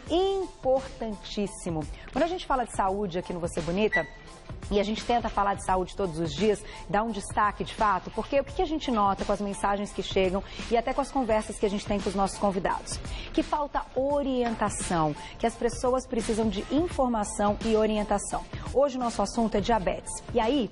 Importantíssimo. Quando a gente fala de saúde aqui no Você Bonita, e a gente tenta falar de saúde todos os dias, dar um destaque de fato, porque o que a gente nota com as mensagens que chegam e até com as conversas que a gente tem com os nossos convidados? Que falta orientação, que as pessoas precisam de informação e orientação. Hoje o nosso assunto é diabetes. E aí,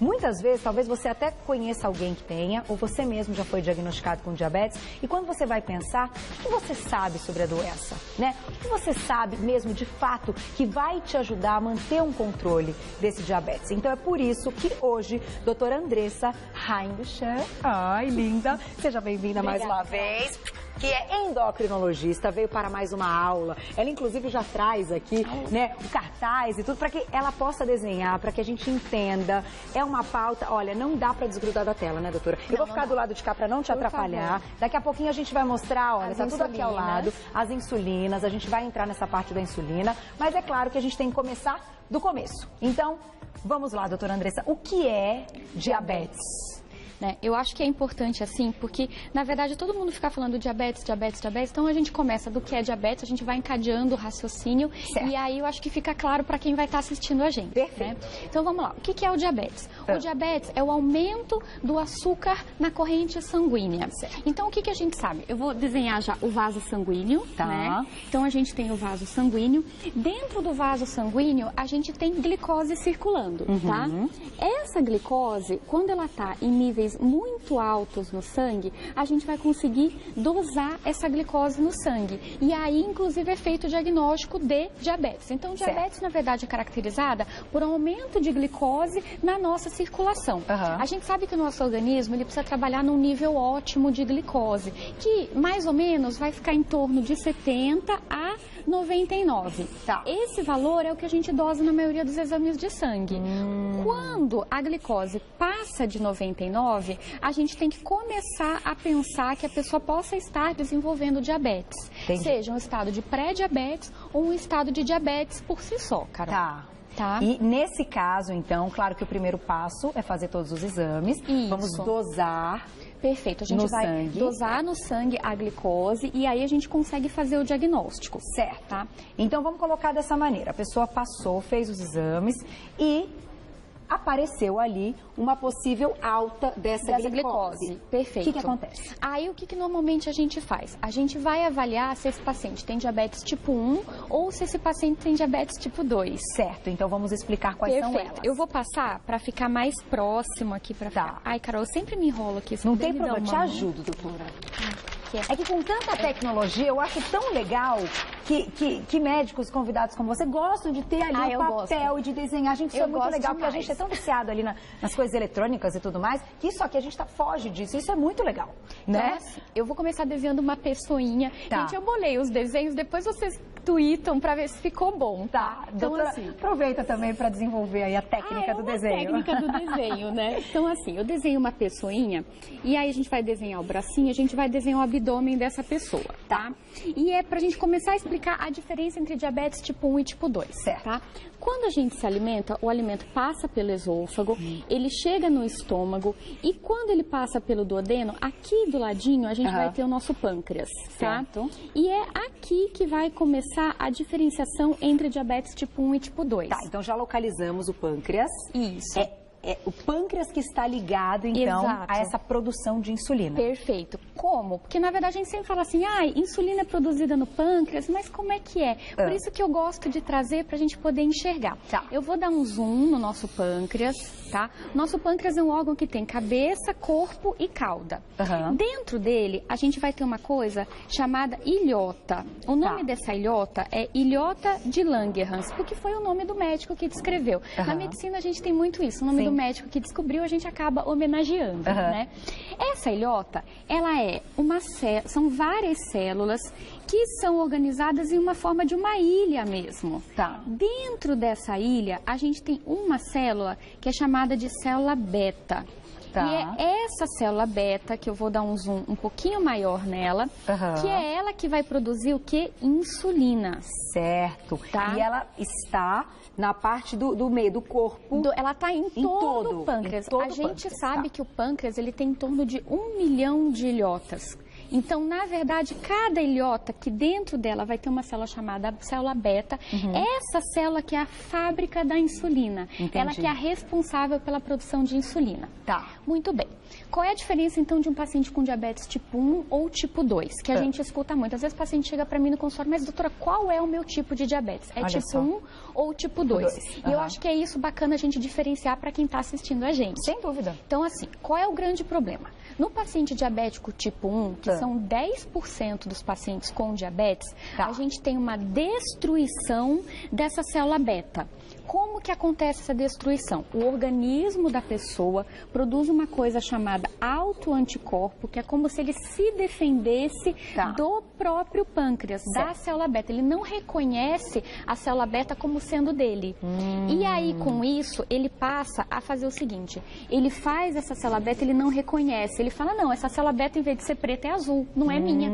muitas vezes, talvez você até conheça alguém que tenha, ou você mesmo já foi diagnosticado com diabetes, e quando você vai pensar, o que você sabe sobre a doença, né? O que você sabe mesmo, de fato, que vai te ajudar a manter um controle desse diabetes? Então é por isso que hoje, doutora Andressa Heinbucher, ai, linda, seja bem-vinda mais uma vez, que é endocrinologista, veio para mais uma aula. Ela, inclusive, já traz aqui, né, o cartaz e tudo, para que ela possa desenhar, para que a gente entenda. É uma pauta, olha, não dá para desgrudar da tela, né, doutora? Eu vou ficar do lado de cá para não te atrapalhar. Daqui a pouquinho a gente vai mostrar, olha, tá tudo aqui ao lado, as insulinas, a gente vai entrar nessa parte da insulina, mas é claro que a gente tem que começar do começo. Então, vamos lá, doutora Andressa, o que é diabetes? Eu acho que é importante assim, porque na verdade todo mundo fica falando diabetes, então a gente começa do que é diabetes, a gente vai encadeando o raciocínio, certo. E aí eu acho que fica claro para quem vai estar assistindo a gente. Perfeito. Né? Então vamos lá, o que é o diabetes? O diabetes é o aumento do açúcar na corrente sanguínea. Certo. Então o que a gente sabe? Eu vou desenhar já o vaso sanguíneo, tá. Né? Então a gente tem o vaso sanguíneo, dentro do vaso sanguíneo a gente tem glicose circulando, tá? Essa glicose, quando ela está em níveis muito altos no sangue, a gente vai conseguir dosar essa glicose no sangue. E aí, inclusive, é feito o diagnóstico de diabetes. Então, diabetes, na verdade, é caracterizada por um aumento de glicose na nossa circulação. A gente sabe que o nosso organismo ele precisa trabalhar num nível ótimo de glicose, que mais ou menos vai ficar em torno de 70 a 99. Tá. Esse valor é o que a gente dosa na maioria dos exames de sangue. Quando a glicose passa de 99, a gente tem que começar a pensar que a pessoa possa estar desenvolvendo diabetes. Entendi. Seja um estado de pré-diabetes ou um estado de diabetes por si só, Carol. Tá. E nesse caso, então, claro que o primeiro passo é fazer todos os exames. Isso. Vamos dosar. Perfeito, a gente vai dosar no sangue a glicose e aí a gente consegue fazer o diagnóstico. Certo. Tá? Então vamos colocar dessa maneira, a pessoa passou, fez os exames e apareceu ali uma possível alta dessa glicose. Perfeito. O que acontece? Aí o que normalmente a gente faz? A gente vai avaliar se esse paciente tem diabetes tipo 1 ou se esse paciente tem diabetes tipo 2. Certo, então vamos explicar quais são elas. Eu vou passar para ficar mais próximo aqui para ficar. Ai, Carol, eu sempre me enrolo aqui. Não tem problema, te ajudo, doutora. É que com tanta tecnologia, eu acho tão legal que médicos convidados como você gostam de ter ali o papel e de desenhar. A gente isso é muito legal, porque a gente é tão viciado ali nas coisas eletrônicas e tudo mais, que isso aqui a gente foge disso. Isso é muito legal, né? Então, assim, eu vou começar desenhando uma pessoinha. Gente, eu bolei os desenhos, depois vocês tweetam para ver se ficou bom, tá? Então, doutora, assim, aproveita também para desenvolver aí a técnica do desenho. A técnica do desenho, né? Então, assim, eu desenho uma pessoinha e aí a gente vai desenhar o bracinho, a gente vai desenhar o abdômen dessa pessoa, tá? E é pra gente começar a explicar a diferença entre diabetes tipo 1 e tipo 2, certo? Tá? Quando a gente se alimenta, o alimento passa pelo esôfago, ele chega no estômago e quando ele passa pelo duodeno, aqui do ladinho a gente vai ter o nosso pâncreas, certo? Tá? E é aqui que vai começar a diferenciação entre diabetes tipo 1 e tipo 2. Tá, então já localizamos o pâncreas. Isso. É o pâncreas que está ligado, então, a essa produção de insulina. Perfeito. Como? Porque, na verdade, a gente sempre fala assim, insulina é produzida no pâncreas, mas como é que é? Por isso que eu gosto de trazer para a gente poder enxergar. Tá. Eu vou dar um zoom no nosso pâncreas, tá? Nosso pâncreas é um órgão que tem cabeça, corpo e cauda. Dentro dele, a gente vai ter uma coisa chamada ilhota. O nome dessa ilhota é ilhota de Langerhans, porque foi o nome do médico que descreveu. Na medicina, a gente tem muito isso. O nome do médico que descobriu, a gente acaba homenageando, né? Essa ilhota, ela é são várias células que são organizadas em uma forma de uma ilha mesmo. Tá. Dentro dessa ilha, a gente tem uma célula que é chamada de célula beta. Tá. E é essa célula beta, que eu vou dar um zoom um pouquinho maior nela, que é ela que vai produzir o que? Insulina. Certo. Tá? E ela está na parte do meio do corpo. Ela está em todo o pâncreas. A gente sabe que o pâncreas ele tem em torno de 1 milhão de ilhotas. Então, na verdade, cada ilhota que dentro dela vai ter uma célula chamada célula beta, essa célula que é a fábrica da insulina. Entendi. Ela que é a responsável pela produção de insulina. Tá. Muito bem. Qual é a diferença, então, de um paciente com diabetes tipo 1 ou tipo 2? Que a gente escuta muito. Às vezes o paciente chega para mim no consultório, mas doutora, qual é o meu tipo de diabetes? É tipo 1 ou tipo 2? E eu acho que é isso bacana a gente diferenciar para quem está assistindo a gente. Sem dúvida. Então, assim, qual é o grande problema? No paciente diabético tipo 1, que são 10% dos pacientes com diabetes, a gente tem uma destruição dessa célula beta. Como que acontece essa destruição? O organismo da pessoa produz uma coisa chamada autoanticorpo, que é como se ele se defendesse do próprio pâncreas, da célula beta. Ele não reconhece a célula beta como sendo dele. E aí, com isso, ele passa a fazer o seguinte, ele faz essa célula beta, ele não reconhece. Ele fala, não, essa célula beta, em vez de ser preta, é azul, não é minha.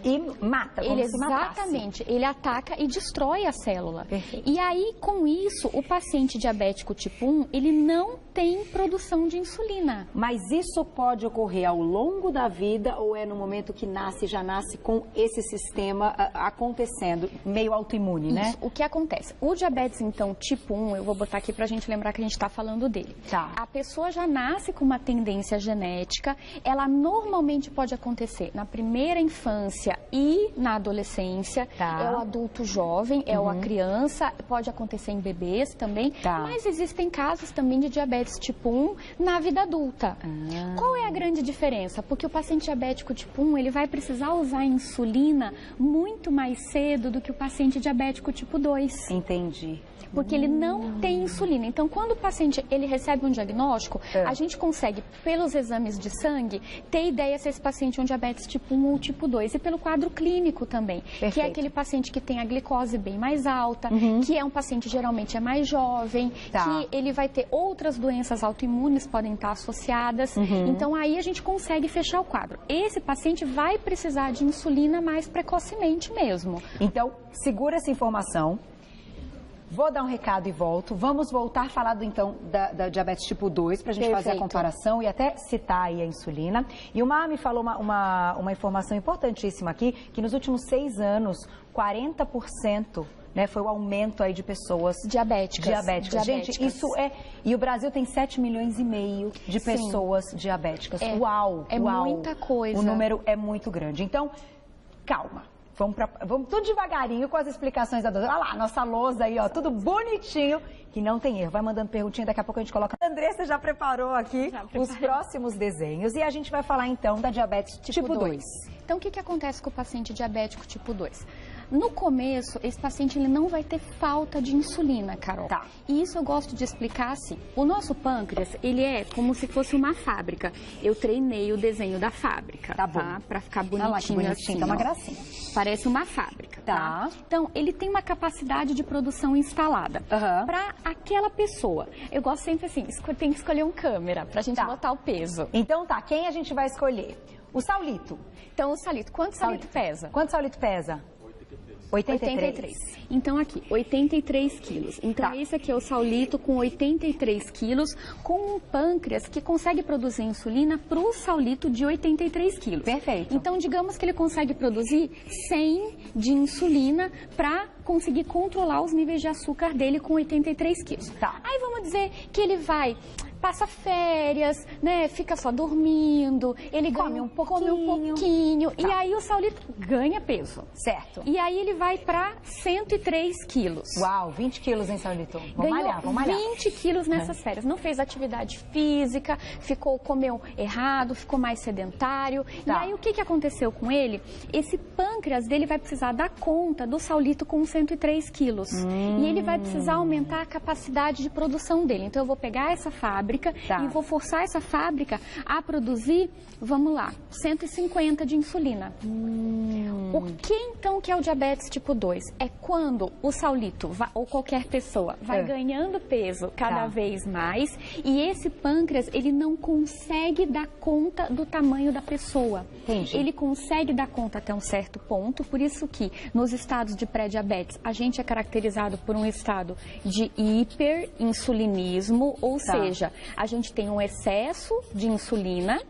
E mata, como se matasse. Exatamente. Ele ataca e destrói a célula. Perfeito. E aí, com isso, o paciente diabético tipo 1, ele não tem produção de insulina. Mas isso pode ocorrer ao longo da vida ou é no momento que nasce, já nasce com esse sistema acontecendo, meio autoimune, né? Isso. O que acontece? O diabetes, então, tipo 1, eu vou botar aqui pra gente lembrar que a gente tá falando dele. Tá. A pessoa já nasce com uma tendência genética, ela normalmente pode acontecer na primeira infância e na adolescência, é o adulto jovem, é a criança, pode acontecer em bebês também, mas existem casos também de diabetes tipo 1 na vida adulta. Qual é a grande diferença? Porque o paciente diabético tipo 1, ele vai precisar usar insulina muito mais cedo do que o paciente diabético tipo 2. Entendi. Porque ele não tem insulina. Então, quando o paciente ele recebe um diagnóstico, a gente consegue, pelos exames de sangue, ter ideia se esse paciente é um diabetes tipo 1 ou tipo 2. E pelo quadro clínico também, que é aquele paciente que tem a glicose bem mais alta, que é um paciente geralmente é mais jovem, que ele vai ter outras doenças autoimunes, podem estar associadas. Então, aí a gente consegue fechar o quadro. Esse paciente vai precisar de insulina mais precocemente mesmo. Então, segura essa informação. Vou dar um recado e volto. Vamos voltar a falar, então, da diabetes tipo 2, para a gente fazer a comparação e até citar aí a insulina. E o Mar me falou uma informação importantíssima aqui, que nos últimos 6 anos, 40%... Né, foi o aumento aí de pessoas diabéticas. Gente, isso é... E o Brasil tem 7,5 milhões de pessoas diabéticas. Uau! É muita coisa. O número é muito grande. Então, calma. Vamos tudo devagarinho com as explicações da doutora. Olha lá, nossa lousa aí, ó, tudo bonitinho, que não tem erro. Vai mandando perguntinha, daqui a pouco a gente coloca. A Andressa já preparou aqui os próximos desenhos e a gente vai falar então da diabetes tipo 2. Então, o que acontece com o paciente diabético tipo 2? No começo, esse paciente ele não vai ter falta de insulina, Carol. E isso eu gosto de explicar assim. O nosso pâncreas, ele é como se fosse uma fábrica. Eu treinei o desenho da fábrica, pra ficar bonitinho assim. Tá uma gracinha. Parece uma fábrica, Então, ele tem uma capacidade de produção instalada para aquela pessoa. Eu gosto sempre assim, tem que escolher um câmera pra gente botar o peso. Então quem a gente vai escolher? O Saulito. Então, o Saulito, quanto Saulito pesa? Quanto Saulito pesa? 83. Então, aqui, 83 quilos. Então, esse aqui é o Saulito com 83 quilos, com um pâncreas que consegue produzir insulina para o Saulito de 83 quilos. Perfeito. Então, digamos que ele consegue produzir 100 de insulina para conseguir controlar os níveis de açúcar dele com 83 quilos. Aí, vamos dizer que ele passa férias, né? Fica só dormindo, ele come um pouquinho. E aí o Saulito ganha peso. Certo. E aí ele vai para 103 quilos. Uau, 20 quilos, hein, Saulito? Vamos malhar. 20 quilos nessas férias. Não fez atividade física, comeu errado, ficou mais sedentário. E aí o que aconteceu com ele? Esse pâncreas dele vai precisar dar conta do Saulito com 103 quilos. E ele vai precisar aumentar a capacidade de produção dele. Então eu vou pegar essa fábrica e vou forçar essa fábrica a produzir, vamos lá, 150 de insulina. O que então que é o diabetes tipo 2? É quando o Saulito ou qualquer pessoa vai ganhando peso cada vez mais e esse pâncreas, ele não consegue dar conta do tamanho da pessoa. Entendi. Ele consegue dar conta até um certo ponto, por isso que nos estados de pré-diabetes, a gente é caracterizado por um estado de hiperinsulinismo, ou seja, a gente tem um excesso de insulina,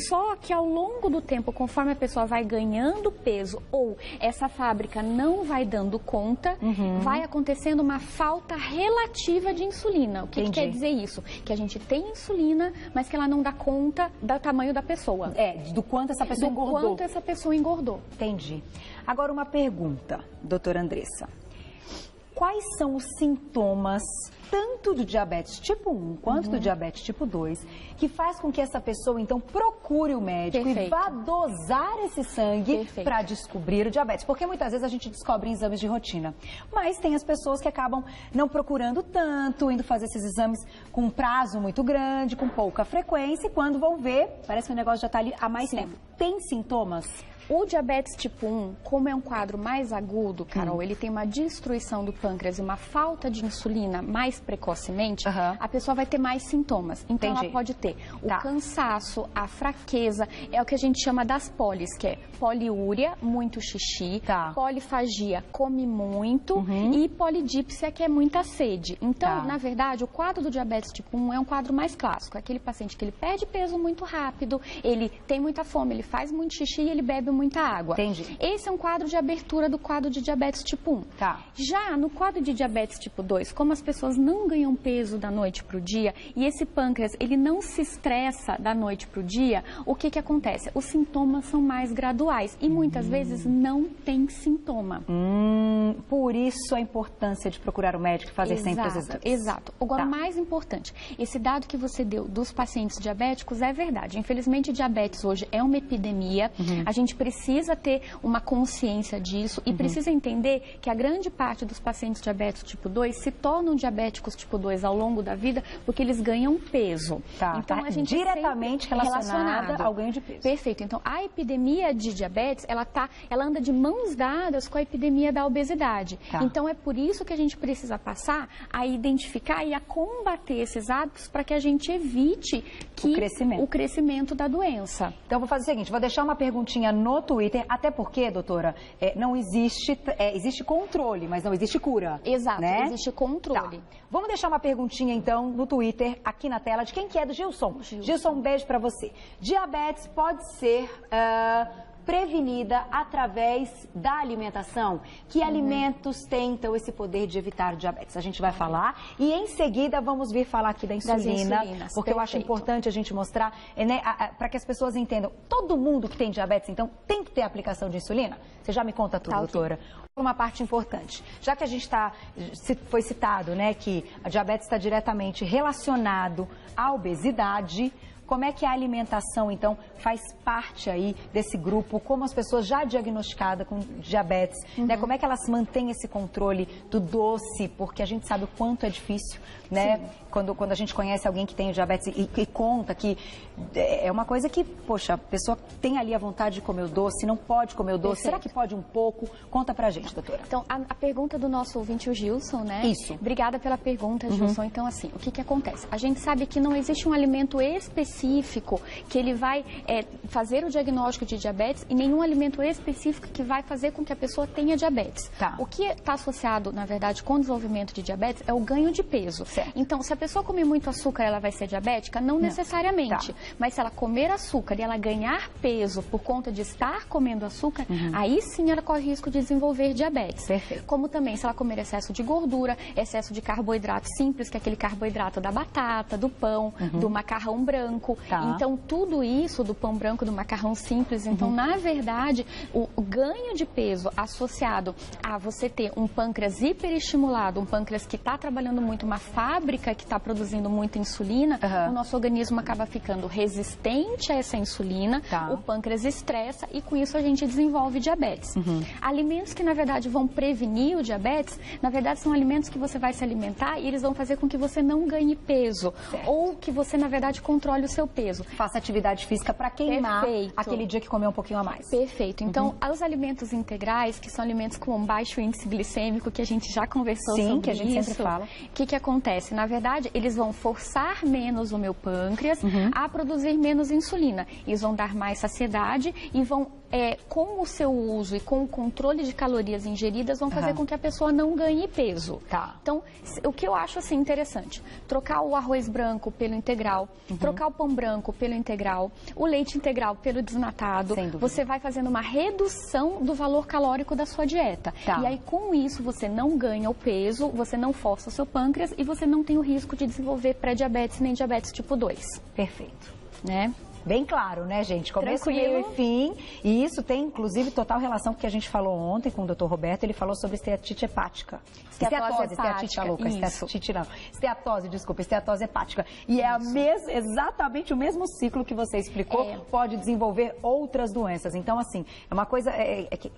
só que ao longo do tempo, conforme a pessoa vai ganhando peso ou essa fábrica não vai dando conta, vai acontecendo uma falta relativa de insulina. O que quer dizer isso? Que a gente tem insulina, mas que ela não dá conta do tamanho da pessoa. Do quanto essa pessoa engordou. Do quanto essa pessoa engordou. Entendi. Agora uma pergunta, doutora Andressa. Quais são os sintomas, tanto do diabetes tipo 1 quanto do diabetes tipo 2, que faz com que essa pessoa, então, procure o médico e vá dosar esse sangue para descobrir o diabetes? Porque muitas vezes a gente descobre em exames de rotina, mas tem as pessoas que acabam não procurando tanto, indo fazer esses exames com um prazo muito grande, com pouca frequência, e quando vão ver, parece que o negócio já está ali há mais tempo. Tem sintomas? O diabetes tipo 1, como é um quadro mais agudo, Carol, ele tem uma destruição do pâncreas e uma falta de insulina mais precocemente, a pessoa vai ter mais sintomas. Então, ela pode ter o cansaço, a fraqueza, é o que a gente chama das polis, que é poliúria, muito xixi, polifagia, come muito, e polidípsia, que é muita sede. Então, na verdade, o quadro do diabetes tipo 1 é um quadro mais clássico. É aquele paciente que ele perde peso muito rápido, ele tem muita fome, ele faz muito xixi e ele bebe muita água. Entendi. Esse é um quadro de abertura do quadro de diabetes tipo 1. Já no quadro de diabetes tipo 2, como as pessoas não ganham peso da noite para o dia e esse pâncreas, ele não se estressa da noite para o dia, o que acontece? Os sintomas são mais graduais e muitas vezes não tem sintoma. Por isso a importância de procurar o médico e fazer sempre os exames. Exato. Agora, o mais importante, esse dado que você deu dos pacientes diabéticos é verdade. Infelizmente, diabetes hoje é uma epidemia. A gente precisa ter uma consciência disso e precisa entender que a grande parte dos pacientes diabéticos tipo 2 se tornam diabéticos tipo 2 ao longo da vida porque eles ganham peso. Então, a gente diretamente relacionada ao ganho de peso. Perfeito. Então, a epidemia de diabetes, ela anda de mãos dadas com a epidemia da obesidade. Então, é por isso que a gente precisa passar a identificar e a combater esses hábitos para que a gente evite o crescimento da doença. Então, vou fazer o seguinte, vou deixar uma perguntinha no Twitter, até porque, doutora, não existe, existe controle, mas não existe cura. Exato, né? Existe controle. Vamos deixar uma perguntinha, então, no Twitter, aqui na tela, de quem que é? Do Gilson. Gilson, um beijo pra você. Diabetes pode ser prevenida através da alimentação? Que alimentos têm, então, esse poder de evitar o diabetes? A gente vai falar e, em seguida, vamos vir falar aqui da insulina, porque eu acho importante a gente mostrar, né, para que as pessoas entendam. Todo mundo que tem diabetes, então, tem que ter aplicação de insulina? Você já me conta tudo, doutora. Uma parte importante, já que a gente foi citado, né, que a diabetes está diretamente relacionado à obesidade. Como é que a alimentação, então, faz parte aí desse grupo? Como as pessoas já diagnosticadas com diabetes, né? Como é que elas mantêm esse controle do doce? Porque a gente sabe o quanto é difícil, né? Quando a gente conhece alguém que tem diabetes e conta que é uma coisa que, poxa, a pessoa tem ali a vontade de comer o doce, não pode comer o doce. Será que pode um pouco? Conta pra gente, doutora. Então, a pergunta do nosso ouvinte, o Gilson, né? Isso. Obrigada pela pergunta, Gilson. Então, assim, o que acontece? A gente sabe que não existe um alimento específico que ele vai fazer o diagnóstico de diabetes e nenhum alimento específico que vai fazer com que a pessoa tenha diabetes. O que está associado, na verdade, com o desenvolvimento de diabetes é o ganho de peso. Então, se a pessoa comer muito açúcar, ela vai ser diabética? Não necessariamente. Mas se ela comer açúcar e ela ganhar peso por conta de estar comendo açúcar, aí sim ela corre risco de desenvolver diabetes. Como também se ela comer excesso de gordura, excesso de carboidrato simples, que é aquele carboidrato da batata, do pão, do macarrão branco. Então, tudo isso do pão branco, do macarrão simples, então, na verdade, o ganho de peso associado a você ter um pâncreas hiperestimulado, um pâncreas que está trabalhando muito, uma fábrica que está produzindo muita insulina, o nosso organismo acaba ficando resistente a essa insulina, o pâncreas estressa e com isso a gente desenvolve diabetes. Alimentos que, na verdade, vão prevenir o diabetes, na verdade, são alimentos que você vai se alimentar e eles vão fazer com que você não ganhe peso ou que você, na verdade, controle os seu peso. Faça atividade física para queimar aquele dia que comeu um pouquinho a mais. Perfeito. Então, os alimentos integrais, que são alimentos com um baixo índice glicêmico, que a gente já conversou sobre isso. Sim, que a gente sempre fala. O que acontece? Na verdade, eles vão forçar menos o meu pâncreas a produzir menos insulina. Eles vão dar mais saciedade e vão, com o seu uso e com o controle de calorias ingeridas, vão fazer com que a pessoa não ganhe peso. Tá. Então, o que eu acho assim interessante, trocar o arroz branco pelo integral, trocar o pão branco pelo integral, o leite integral pelo desnatado, você vai fazendo uma redução do valor calórico da sua dieta. Tá. E aí, com isso, você não ganha o peso, você não força o seu pâncreas e você não tem o risco de desenvolver pré-diabetes nem diabetes tipo 2. Perfeito. Né? Bem claro, né, gente? Começo, meio e fim. E isso tem, inclusive, total relação com o que a gente falou ontem com o Dr. Roberto. Ele falou sobre esteatite hepática. Esteatite, tá louca? Esteatite não. Esteatose hepática. E é exatamente o mesmo ciclo que você explicou. Pode desenvolver outras doenças. Então, assim, é uma coisa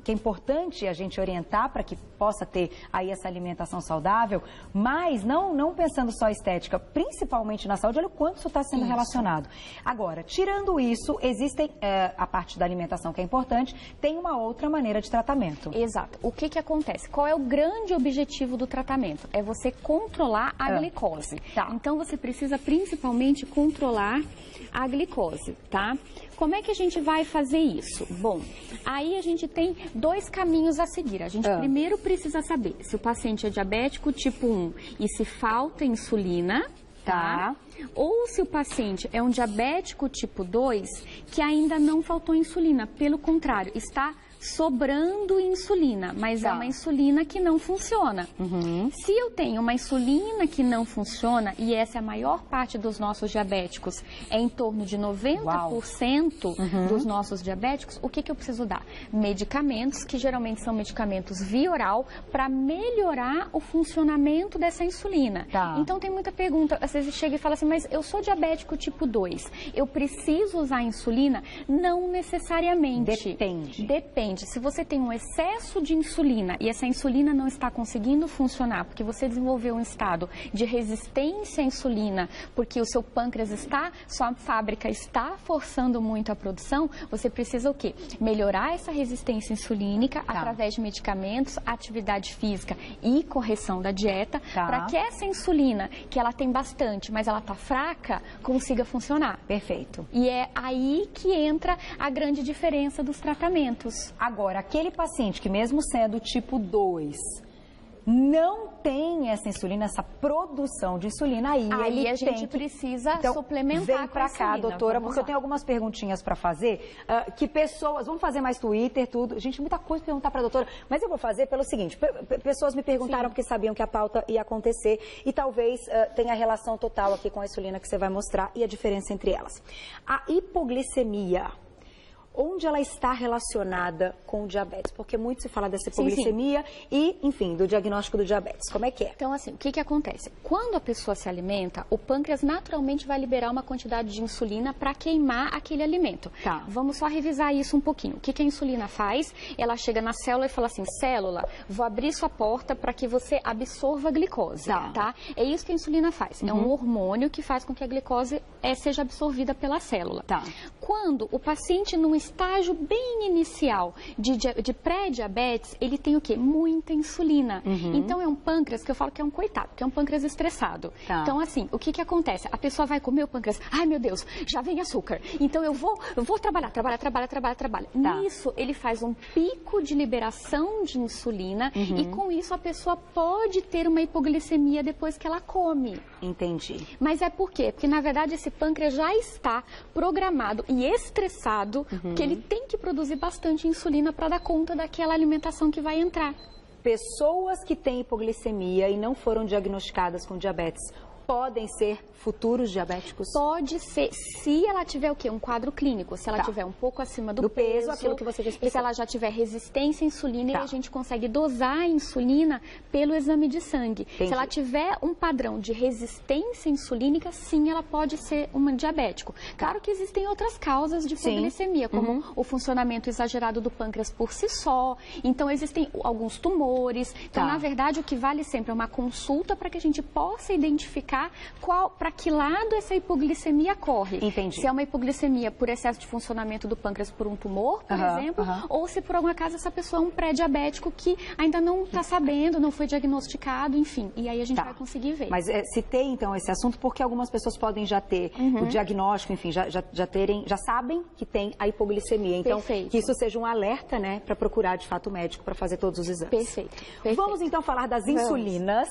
que é importante a gente orientar para que possa ter aí essa alimentação saudável, mas não pensando só estética, principalmente na saúde. Olha o quanto isso está sendo relacionado. Agora, tirando isso, existem a parte da alimentação que é importante, tem uma outra maneira de tratamento. Exato. O que acontece? Qual é o grande objetivo do tratamento? É você controlar a glicose. Tá. Então, você precisa principalmente controlar a glicose, tá? Como é que a gente vai fazer isso? Bom, aí a gente tem dois caminhos a seguir. A gente primeiro precisa saber se o paciente é diabético tipo 1 e se falta insulina, tá? Ou se o paciente é um diabético tipo 2 que ainda não faltou insulina, pelo contrário, está sobrando insulina, mas é uma insulina que não funciona. Se eu tenho uma insulina que não funciona, e essa é a maior parte dos nossos diabéticos, é em torno de 90% dos nossos diabéticos, o que eu preciso dar? Medicamentos, que geralmente são medicamentos via oral, para melhorar o funcionamento dessa insulina. Então tem muita pergunta, às vezes chega e fala assim, mas eu sou diabético tipo 2, eu preciso usar insulina? Não necessariamente. Depende. Se você tem um excesso de insulina e essa insulina não está conseguindo funcionar porque você desenvolveu um estado de resistência à insulina, porque o seu pâncreas sua fábrica está forçando muito a produção, você precisa o quê? Melhorar essa resistência insulínica através de medicamentos, atividade física e correção da dieta, para que essa insulina, que ela tem bastante, mas ela está fraca, consiga funcionar. Perfeito. E é aí que entra a grande diferença dos tratamentos. Agora, aquele paciente que mesmo sendo tipo 2, não tem essa insulina, essa produção de insulina, aí a gente precisa suplementar. Vem pra cá, doutora, porque eu tenho algumas perguntinhas para fazer, que pessoas, vamos fazer mais Twitter, tudo, gente, muita coisa para perguntar para a doutora, mas eu vou fazer pelo seguinte, pessoas me perguntaram porque sabiam que a pauta ia acontecer e talvez tenha relação total aqui com a insulina que você vai mostrar e a diferença entre elas. A hipoglicemia, onde ela está relacionada com o diabetes? Porque muito se fala dessa hipoglicemia e, enfim, do diagnóstico do diabetes. Como é que é? Então, assim, o que acontece? Quando a pessoa se alimenta, o pâncreas naturalmente vai liberar uma quantidade de insulina para queimar aquele alimento. Vamos só revisar isso um pouquinho. O que a insulina faz? Ela chega na célula e fala assim, célula, vou abrir sua porta para que você absorva a glicose, tá? É isso que a insulina faz. É um hormônio que faz com que a glicose seja absorvida pela célula. Quando o paciente num estágio bem inicial de pré-diabetes, ele tem o quê? Muita insulina. Então, é um pâncreas que eu falo que é um coitado, que é um pâncreas estressado. Então, assim, o que acontece? A pessoa vai comer o pâncreas, ai meu Deus, já vem açúcar. Então, eu vou trabalhar. Nisso, ele faz um pico de liberação de insulina e com isso a pessoa pode ter uma hipoglicemia depois que ela come. Entendi. Mas é por quê? Porque, na verdade, esse pâncreas já está programado e estressado, que ele tem que produzir bastante insulina para dar conta daquela alimentação que vai entrar. Pessoas que têm hipoglicemia e não foram diagnosticadas com diabetes podem ser futuros diabéticos? Pode ser, se ela tiver o quê? Um quadro clínico, se ela tiver um pouco acima do peso, aquilo que você já explicou. Se ela já tiver resistência à insulina, e a gente consegue dosar a insulina pelo exame de sangue. Se ela tiver um padrão de resistência insulínica, sim, ela pode ser uma diabético. Claro que existem outras causas de hipoglicemia, como o funcionamento exagerado do pâncreas por si só. Então, existem alguns tumores. Então, na verdade, o que vale sempre é uma consulta para que a gente possa identificar identificar para que lado essa hipoglicemia corre. Entendi. Se é uma hipoglicemia por excesso de funcionamento do pâncreas por um tumor, por exemplo, ou se por algum acaso essa pessoa é um pré-diabético que ainda não está sabendo, não foi diagnosticado, enfim. E aí a gente vai conseguir ver. Mas citei então esse assunto porque algumas pessoas podem já ter o diagnóstico, enfim, já sabem que tem a hipoglicemia. Então, que isso seja um alerta, né, para procurar de fato o médico para fazer todos os exames. Perfeito. Vamos então falar das insulinas.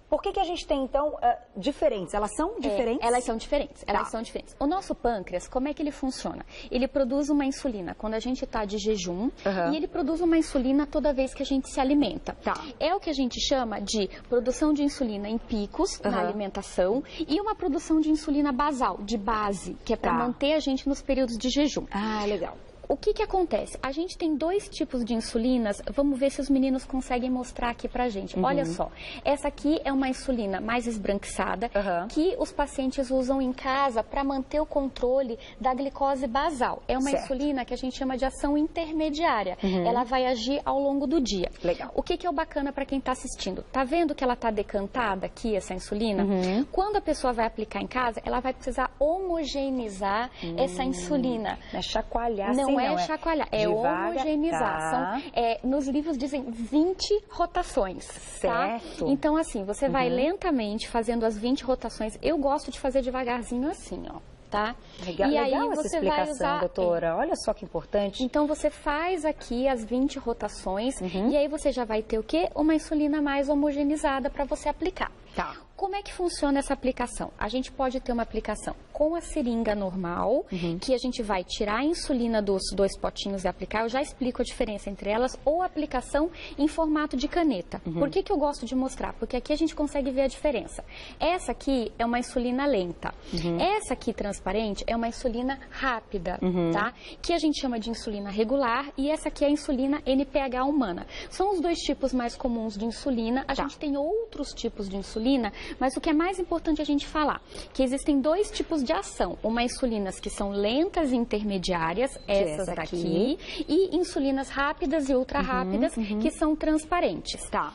Por que a gente tem, então, diferentes? Elas são diferentes? Elas são diferentes. Elas são diferentes. O nosso pâncreas, como é que ele funciona? Ele produz uma insulina quando a gente está de jejum e ele produz uma insulina toda vez que a gente se alimenta. É o que a gente chama de produção de insulina em picos na alimentação e uma produção de insulina basal, de base, que é para manter a gente nos períodos de jejum. Ah, legal. O que acontece? A gente tem dois tipos de insulinas, vamos ver se os meninos conseguem mostrar aqui pra gente. Olha só, essa aqui é uma insulina mais esbranquiçada, que os pacientes usam em casa para manter o controle da glicose basal. É uma insulina que a gente chama de ação intermediária. Ela vai agir ao longo do dia. Legal. O que é o bacana para quem está assistindo? Tá vendo que ela tá decantada aqui, essa insulina? Quando a pessoa vai aplicar em casa, ela vai precisar homogeneizar essa insulina. Não é chacoalhar, não é chacoalhar, é homogeneizar. Nos livros dizem 20 rotações. Certo. Tá? Então, assim, você vai lentamente fazendo as 20 rotações. Eu gosto de fazer devagarzinho assim, ó. Tá? Legal, e aí legal você essa explicação, vai usar, doutora. Olha só que importante. Então, você faz aqui as 20 rotações e aí você já vai ter o quê? Uma insulina mais homogeneizada para você aplicar. Tá. Como é que funciona essa aplicação? A gente pode ter uma aplicação com a seringa normal, que a gente vai tirar a insulina dos dois potinhos e aplicar. Eu já explico a diferença entre elas, ou aplicação em formato de caneta. Por que eu gosto de mostrar? Porque aqui a gente consegue ver a diferença. Essa aqui é uma insulina lenta. Essa aqui, transparente, é uma insulina rápida, tá? Que a gente chama de insulina regular, e essa aqui é a insulina NPH humana. São os dois tipos mais comuns de insulina. A gente tem outros tipos de insulina, mas o que é mais importante a gente falar, que existem dois tipos de ação. Uma insulinas que são lentas e intermediárias, essas aqui, e insulinas rápidas e ultra rápidas, que são transparentes. Tá.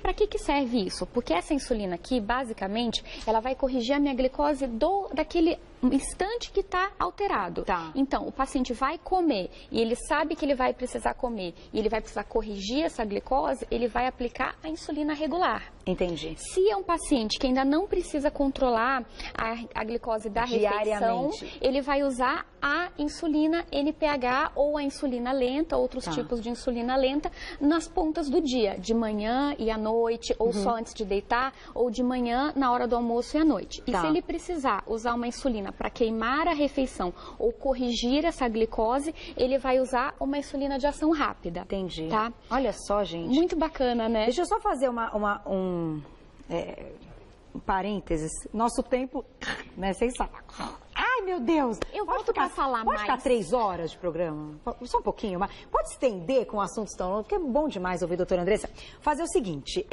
Para que serve isso? Porque essa insulina aqui, basicamente, ela vai corrigir a minha glicose daquele instante que está alterado. Então, o paciente vai comer e ele sabe que ele vai precisar comer e ele vai precisar corrigir essa glicose, ele vai aplicar a insulina regular. Entendi. Se é um paciente que ainda não precisa controlar a glicose da refeição, ele vai usar a insulina NPH ou a insulina lenta, outros tipos de insulina lenta, nas pontas do dia, de manhã e à noite, ou só antes de deitar, ou de manhã na hora do almoço e à noite. E se ele precisar usar uma insulina para queimar a refeição ou corrigir essa glicose, ele vai usar uma insulina de ação rápida. Entendi. Tá? Olha só, gente. Muito bacana, né? Deixa eu só fazer um parênteses. Nosso tempo, né, vocês sabem. Ai, meu Deus! Eu volto para falar mais. Pode ficar 3 horas de programa? Só um pouquinho, mas pode estender com assuntos tão longos, porque é bom demais ouvir a doutora Andressa. Fazer o seguinte,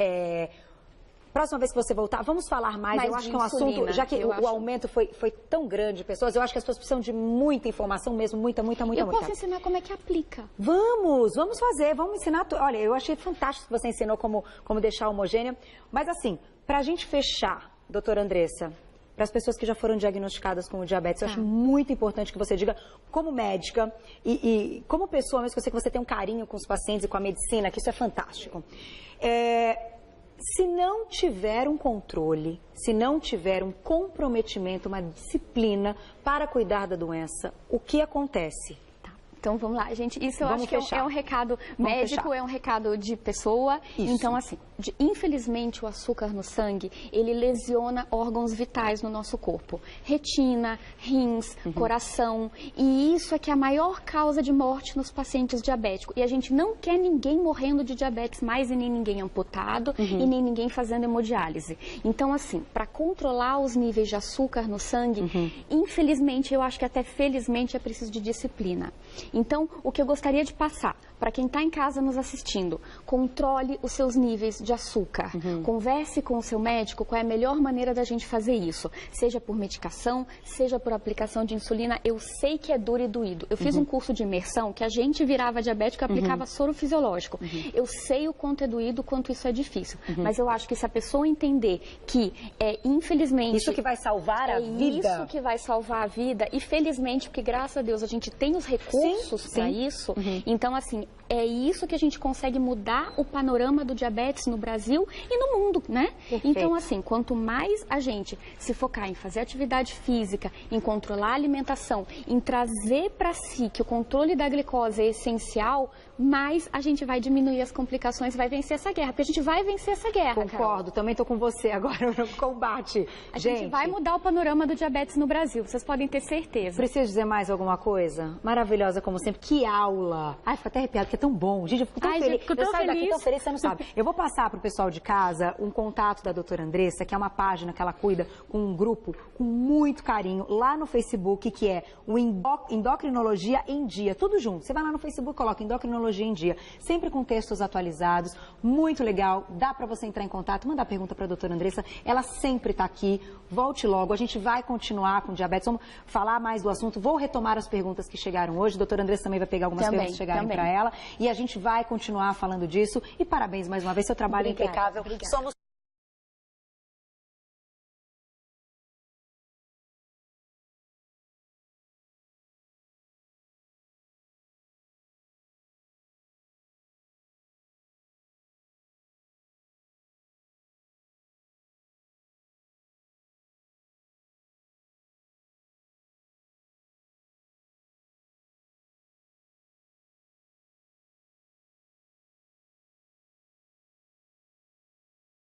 próxima vez que você voltar, vamos falar mais. Eu acho que é um assunto, já que o aumento foi tão grande de pessoas, eu acho que as pessoas precisam de muita informação mesmo, muita. Eu posso ensinar como é que aplica. Vamos fazer, vamos ensinar. Olha, eu achei fantástico que você ensinou como deixar homogênea, mas assim, pra gente fechar, doutora Andressa, para as pessoas que já foram diagnosticadas com diabetes, eu acho muito importante que você diga, como médica e como pessoa, mesmo que eu sei que você tem um carinho com os pacientes e com a medicina, que isso é fantástico. Se não tiver um controle, se não tiver um comprometimento, uma disciplina para cuidar da doença, o que acontece? Então, vamos lá, gente. Isso eu acho que é um recado médico, é um recado de pessoa. Isso. Então, assim, infelizmente, o açúcar no sangue, ele lesiona órgãos vitais no nosso corpo. Retina, rins, coração. E isso é que é a maior causa de morte nos pacientes diabéticos. E a gente não quer ninguém morrendo de diabetes mais, e nem ninguém amputado, e nem ninguém fazendo hemodiálise. Então, assim, para controlar os níveis de açúcar no sangue, infelizmente, eu acho que até felizmente é preciso de disciplina. Então, o que eu gostaria de passar para quem está em casa nos assistindo, controle os seus níveis de açúcar. Converse com o seu médico qual é a melhor maneira da gente fazer isso. Seja por medicação, seja por aplicação de insulina. Eu sei que é duro e doído. Eu fiz um curso de imersão que a gente virava diabético e aplicava soro fisiológico. Eu sei o quanto é doído, o quanto isso é difícil. Mas eu acho que se a pessoa entender que, infelizmente... Isso que vai salvar a vida. Isso que vai salvar a vida. E felizmente, porque graças a Deus a gente tem os recursos para isso. Então, assim, é isso que a gente consegue mudar o panorama do diabetes no Brasil e no mundo, né? Perfeito. Então, assim, quanto mais a gente se focar em fazer atividade física, em controlar a alimentação, em trazer para si que o controle da glicose é essencial, mais a gente vai diminuir as complicações, vai vencer essa guerra, porque a gente vai vencer essa guerra. Concordo, Carol. também estou com você agora no combate. A gente vai mudar o panorama do diabetes no Brasil, vocês podem ter certeza. Preciso dizer mais alguma coisa? Maravilhosa como sempre. Que aula! Ai, fico até arrepiada, porque é tão bom. Gente, eu fico tão feliz. Gente, fico tão eu saio feliz. daqui tão feliz, você não sabe. Eu vou passar para o pessoal de casa um contato da doutora Andressa, que é uma página que ela cuida com um grupo com muito carinho lá no Facebook, que é o Endocrinologia em Dia. Tudo junto. Você vai lá no Facebook, coloca Endocrinologia em Dia. Sempre com textos atualizados. Muito legal. Dá para você entrar em contato, mandar pergunta para a doutora Andressa. Ela sempre está aqui. Volte logo. A gente vai continuar com diabetes. Vamos falar mais do assunto. Vou retomar as perguntas que chegaram hoje. A doutora Andressa também vai pegar algumas perguntas que chegaram para ela. E a gente vai continuar falando disso. E parabéns mais uma vez. Seu trabalho é impecável. Obrigada. Somos